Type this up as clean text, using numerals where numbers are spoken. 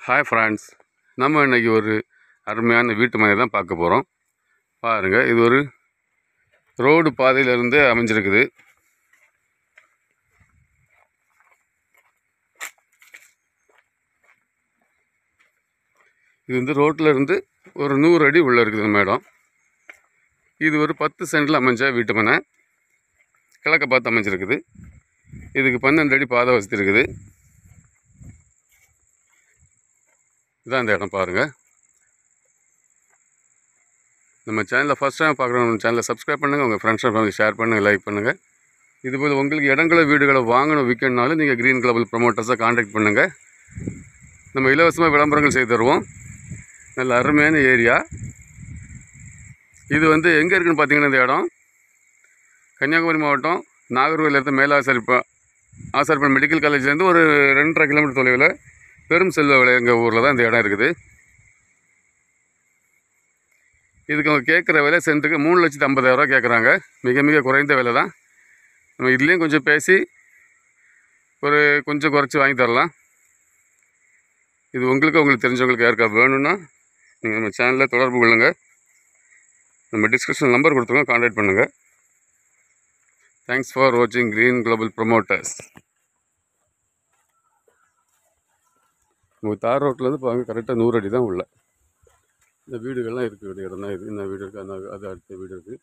Hi friends, நம்ம இன்றைக்கி ஒரு அருமையான வீட்டு மனை தான் பார்க்க போகிறோம். பாருங்கள், இது ஒரு ரோடு பாதையிலிருந்து அமைஞ்சிருக்குது. இது வந்து ரோட்டில் இருந்து ஒரு 100 அடி உள்ளே இருக்குது நம்ம இடம். இது ஒரு 10 சென்டில் அமைஞ்ச வீட்டு மனை, கிழக்க பார்த்து அமைஞ்சிருக்குது. இதுக்கு 12 அடி பாதை வசதி இருக்குது. இதான் இந்த இடம் பாருங்கள். நம்ம சேனலில் ஃபஸ்ட் டைம் பார்க்குறவங்க சேனலை சப்ஸ்கிரைப் பண்ணுங்கள், உங்கள் ஃப்ரெண்ட்ஸ் அண்ட் ஃபேமிலி ஷேர் பண்ணுங்கள், லைக் பண்ணுங்கள். இதுபோல் உங்களுக்கு இடங்களை வீடுகளை வாங்கணும் விற்கணுனாலும் நீங்கள் க்ரீன் குளோபல் ப்ரொமோட்டர்ஸை காண்டாக்ட் பண்ணுங்கள். நம்ம இலவசமாக விளம்பரங்கள் செய்து தருவோம். நல்ல அருமையான ஏரியா. இது வந்து எங்கே இருக்குதுன்னு பார்த்தீங்கன்னா, இந்த இடம் கன்னியாகுமரி மாவட்டம் நாகர்கோவிலேருந்து ஆசாரிப்பள்ளி மெடிக்கல் காலேஜ்லேருந்து ஒரு 2.5 கிலோமீட்டர் தொலைவில் பெரும் செல்வ விளையங்க ஊரில் தான் இந்த இடம் இருக்குது. இதுக்கு அவங்க கேட்குற விலை சென்ட்டுக்கு 3,50,000 கேட்குறாங்க. மிக மிக குறைந்த விலை தான். நம்ம இதுலேயும் கொஞ்சம் பேசி கொஞ்சம் குறைச்சி வாங்கி தரலாம். இது உங்களுக்கு தெரிஞ்சவங்களுக்கு யாருக்கா வேணும்னா நீங்கள் நம்ம சேனலில் தொடர்பு கொள்ளுங்கள். நம்ம டிஸ்கிரிப்ஷன் நம்பர் கொடுத்துருங்க, கான்டாக்ட் பண்ணுங்கள். தேங்க்ஸ் ஃபார் வாட்சிங் க்ரீன் குளோபல் ப்ரொமோட்டர்ஸ். உங்கள் தார் ரோட்லேருந்து பாருங்கள், கரெக்டாக 100 அடி தான் உள்ள இந்த வீடுகள்லாம் இருக்குது. இடம் தான் இது. இந்த வீடு இருக்குது, அது அடுத்த வீடு இருக்குது.